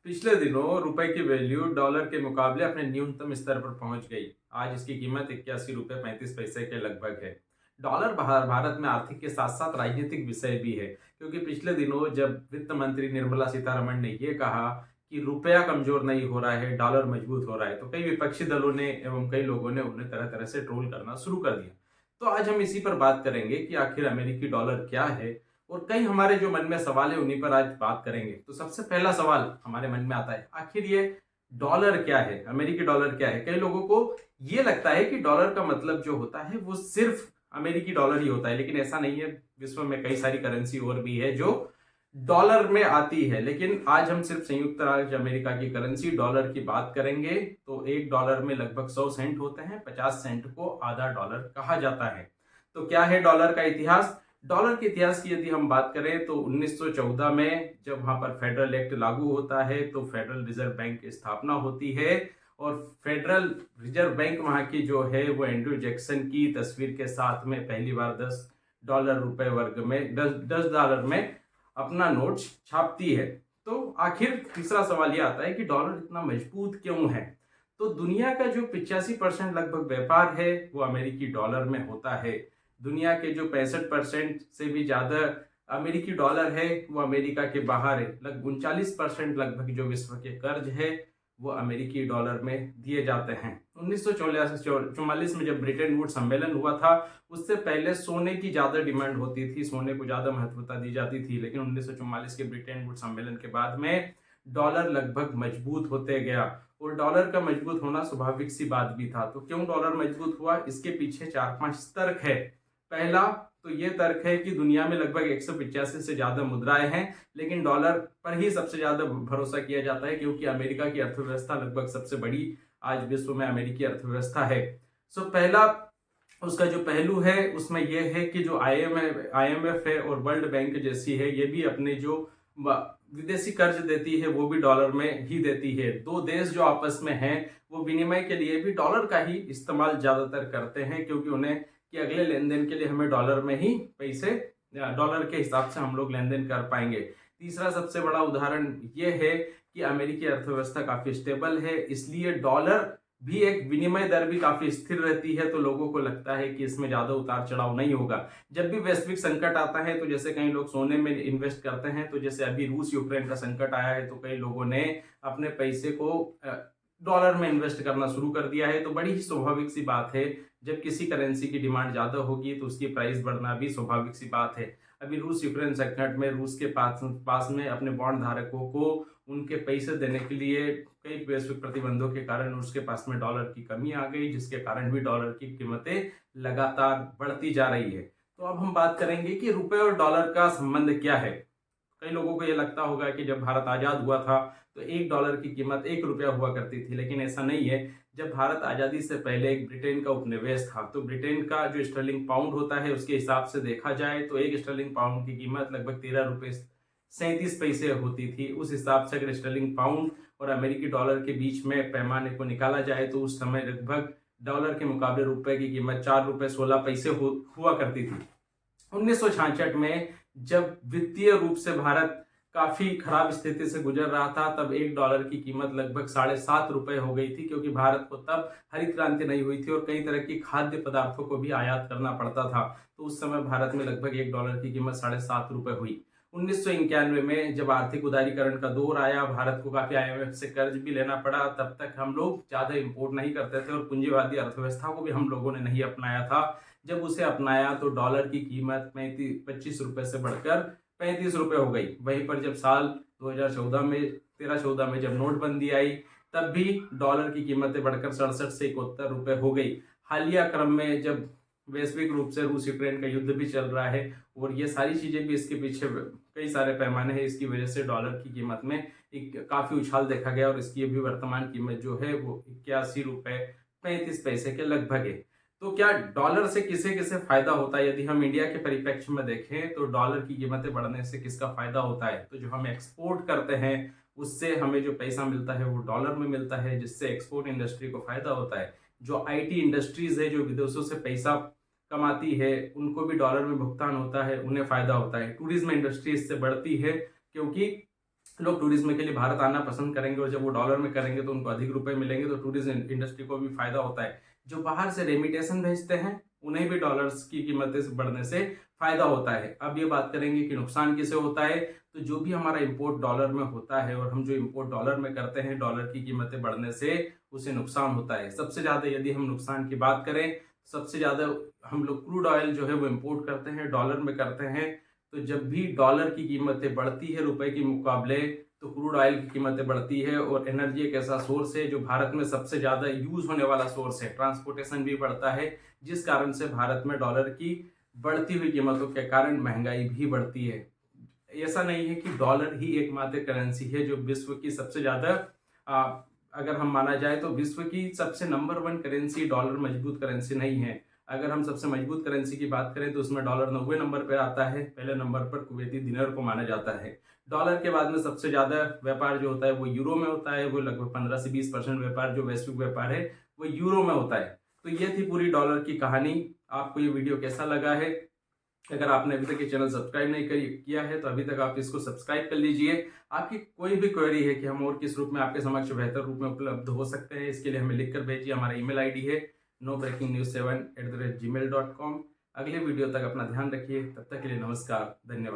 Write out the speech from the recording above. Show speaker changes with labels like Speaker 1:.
Speaker 1: पिछले दिनों रुपए की वैल्यू डॉलर के मुकाबले अपने न्यूनतम स्तर पर पहुंच गई। आज इसकी कीमत 81 रुपये 35 पैसे के लगभग है। डॉलर भारत में आर्थिक के साथ साथ राजनीतिक विषय भी है, क्योंकि पिछले दिनों जब वित्त मंत्री निर्मला सीतारमण ने यह कहा कि रुपया कमजोर नहीं हो रहा है, डॉलर मजबूत हो रहा है, तो कई विपक्षी दलों ने एवं कई लोगों ने उन्हें तरह तरह से ट्रोल करना शुरू कर दिया। तो आज हम इसी पर बात करेंगे कि आखिर अमेरिकी डॉलर क्या है, और कई हमारे जो मन में सवाल है उन्हीं पर आज बात करेंगे। तो सबसे पहला सवाल हमारे मन में आता है, आखिर ये डॉलर क्या है, अमेरिकी डॉलर क्या है। कई लोगों को ये लगता है कि डॉलर का मतलब जो होता है वो सिर्फ अमेरिकी डॉलर ही होता है, लेकिन ऐसा नहीं है। विश्व में कई सारी करेंसी और भी है जो डॉलर में आती है, लेकिन आज हम सिर्फ संयुक्त राज्य अमेरिका की करेंसी डॉलर की बात करेंगे। तो एक डॉलर में लगभग 100 सेंट होते हैं, 50 सेंट को आधा डॉलर कहा जाता है। तो क्या है डॉलर का इतिहास। डॉलर के इतिहास की यदि हम बात करें तो 1914 में जब वहां पर फेडरल एक्ट लागू होता है तो फेडरल रिजर्व बैंक की स्थापना होती है। और फेडरल रिजर्व बैंक वहां की जो है वो एंड्रयू जैक्सन की तस्वीर के साथ में पहली बार $10 रुपए वर्ग में $10 में अपना नोट छापती है। तो आखिर तीसरा सवाल यह आता है कि डॉलर इतना मजबूत क्यों है। तो दुनिया का जो 85% लगभग व्यापार है वो अमेरिकी डॉलर में होता है। दुनिया के जो 65% से भी ज्यादा अमेरिकी डॉलर है वो अमेरिका के बाहर है। लगभग 39% लगभग जो विश्व के कर्ज है वो अमेरिकी डॉलर में दिए जाते हैं। 1944 में जब ब्रिटेन वुड सम्मेलन हुआ था, उससे पहले सोने की ज्यादा डिमांड होती थी, सोने को ज्यादा महत्वता दी जाती थी, लेकिन 1944 के ब्रिटेन वुड सम्मेलन के बाद में डॉलर लगभग मजबूत होते गया। और डॉलर का मजबूत होना स्वाभाविक सी बात भी था। तो क्यों डॉलर मजबूत हुआ, इसके पीछे 4-5 तर्क है। पहला तो ये तर्क है कि दुनिया में लगभग 185 से ज्यादा मुद्राएं हैं, लेकिन डॉलर पर ही सबसे ज्यादा भरोसा किया जाता है, क्योंकि अमेरिका की अर्थव्यवस्था लगभग सबसे बड़ी आज विश्व में अमेरिकी अर्थव्यवस्था है। सो पहला उसका जो पहलू है उसमें यह है कि जो आईएमएफ है और वर्ल्ड बैंक जैसी है, ये भी अपने जो विदेशी कर्ज देती है वो भी डॉलर में ही देती है। दो देश जो आपस में हैं वो विनिमय के लिए भी डॉलर का ही इस्तेमाल ज्यादातर करते हैं, क्योंकि उन्हें कि अगले लेन देन के लिए हमें डॉलर में ही पैसे, डॉलर के हिसाब से हम लोग लेन देन कर पाएंगे। तीसरा सबसे बड़ा उदाहरण यह है कि अमेरिकी अर्थव्यवस्था काफी स्टेबल है, इसलिए डॉलर भी एक विनिमय दर भी काफी स्थिर रहती है। तो लोगों को लगता है कि इसमें ज्यादा उतार चढ़ाव नहीं होगा। जब भी वैश्विक संकट आता है तो जैसे कई लोग सोने में इन्वेस्ट करते हैं, तो जैसे अभी रूस यूक्रेन का संकट आया है तो कई लोगों ने अपने पैसे को डॉलर में इन्वेस्ट करना शुरू कर दिया है। तो बड़ी ही स्वाभाविक सी बात है, जब किसी करेंसी की डिमांड ज्यादा होगी तो उसकी प्राइस बढ़ना भी स्वाभाविक सी बात है। अभी रूस यूक्रेन संकट में रूस के पास में अपने बॉन्ड धारकों को उनके पैसे देने के लिए कई वैश्विक प्रतिबंधों के कारण उसके पास में डॉलर की कमी आ गई, जिसके कारण भी डॉलर की कीमतें लगातार बढ़ती जा रही है। तो अब हम बात करेंगे कि रुपए और डॉलर का संबंध क्या है। कई लोगों को ये लगता होगा कि जब भारत आजाद हुआ था तो $1 की कीमत ₹1 हुआ करती थी, लेकिन ऐसा नहीं है। जब भारत आजादी से पहले एक ब्रिटेन का उपनिवेश था, तो ब्रिटेन का जो स्टर्लिंग पाउंड होता है उसके हिसाब से देखा जाए तो एक स्टर्लिंग पाउंड की कीमत लगभग ₹13.37 होती थी। उस हिसाब से अगर स्टर्लिंग पाउंड और अमेरिकी डॉलर के बीच में पैमाने को निकाला जाए तो उस समय लगभग डॉलर के मुकाबले रुपए की कीमत ₹4.16 हुआ करती थी। 1966 में जब वित्तीय रूप से भारत काफी खराब स्थिति से गुजर रहा था, तब $1 की कीमत लगभग ₹7.5 हो गई थी, क्योंकि भारत को तब हरित क्रांति नहीं हुई थी और कई तरह की खाद्य पदार्थों को भी आयात करना पड़ता था। तो उस समय भारत में लगभग $1 की कीमत ₹7.5 हुई। 1991 में जब आर्थिक उदारीकरण का दौर आया, भारत को काफी आईएमएफ से कर्ज भी लेना पड़ा। तब तक हम लोग ज्यादा इंपोर्ट नहीं करते थे और पूंजीवादी अर्थव्यवस्था को भी हम लोगों ने नहीं अपनाया था। जब उसे अपनाया तो डॉलर की कीमत 25 रुपए से बढ़कर ₹35 हो गई। वहीं पर जब साल 2014 में 13-14 में जब नोटबंदी आई, तब भी डॉलर की कीमतें बढ़कर 67 से ₹71 हो गई। हालिया क्रम में जब वैश्विक रूप से रूस यूक्रेन का युद्ध भी चल रहा है और ये सारी चीजें भी इसके पीछे कई सारे पैमाने हैं, इसकी वजह से डॉलर की कीमत में एक काफी उछाल देखा गया और इसकी अभी वर्तमान कीमत जो है वो ₹81.35 के लगभग है। तो क्या डॉलर से किसे किसे फायदा होता है। यदि हम इंडिया के परिप्रेक्ष्य में देखें तो डॉलर की कीमतें बढ़ने से किसका फायदा होता है। तो जो हम एक्सपोर्ट करते हैं उससे हमें जो पैसा मिलता है वो डॉलर में मिलता है, जिससे एक्सपोर्ट इंडस्ट्री को फायदा होता है। जो आईटी इंडस्ट्रीज है जो विदेशों से पैसा कमाती है उनको भी डॉलर में भुगतान होता है, उन्हें फायदा होता है। टूरिज्म इंडस्ट्री इससे बढ़ती है, क्योंकि लोग टूरिज्म के लिए भारत आना पसंद करेंगे और जब वो डॉलर में करेंगे तो उनको अधिक रुपए मिलेंगे, तो टूरिज्म इंडस्ट्री को भी फायदा होता है। जो बाहर से रेमिटेशन भेजते हैं उन्हें भी डॉलर्स की कीमतें बढ़ने से फायदा होता है। अब ये बात करेंगे कि नुकसान किसे होता है। तो जो भी हमारा इंपोर्ट डॉलर में होता है और हम जो इंपोर्ट डॉलर में करते हैं, डॉलर की कीमतें बढ़ने से उसे नुकसान होता है। सबसे ज्यादा यदि हम नुकसान की बात करें, सबसे ज्यादा हम लोग क्रूड ऑयल जो है वो इम्पोर्ट करते हैं, डॉलर में करते हैं। तो जब भी डॉलर की कीमतें बढ़ती है रुपए के मुकाबले, तो क्रूड ऑयल की कीमतें बढ़ती है। और एनर्जी एक ऐसा सोर्स है जो भारत में सबसे ज्यादा यूज होने वाला सोर्स है, ट्रांसपोर्टेशन भी बढ़ता है, जिस कारण से भारत में डॉलर की बढ़ती हुई कीमतों के कारण महंगाई भी बढ़ती है। ऐसा नहीं है कि डॉलर ही एकमात्र करेंसी है जो विश्व की सबसे ज्यादा, अगर हम माना जाए तो विश्व की सबसे नंबर 1 करेंसी डॉलर मजबूत करेंसी नहीं है। अगर हम सबसे मजबूत करेंसी की बात करें तो उसमें डॉलर 90 नंबर पर आता है। पहले नंबर पर कुवैती दिनार को माना जाता है। डॉलर के बाद में सबसे ज्यादा व्यापार जो होता है वो यूरो में होता है। वो लगभग 15 से 20% व्यापार, जो वैश्विक व्यापार है, वो यूरो में होता है। तो ये थी पूरी डॉलर की कहानी। आपको ये वीडियो कैसा लगा है? अगर आपने अभी तक ये चैनल सब्सक्राइब नहीं किया है तो अभी तक आप इसको सब्सक्राइब कर लीजिए। आपकी कोई भी क्वेरी है कि हम और किस रूप में आपके समक्ष बेहतर रूप में उपलब्ध हो सकते हैं, इसके लिए हमें लिखकर भेजिए। हमारा ईमेल आईडी है nobreakingnews7@gmail.com। अगले वीडियो तक अपना ध्यान रखिए। तब तक के लिए नमस्कार, धन्यवाद।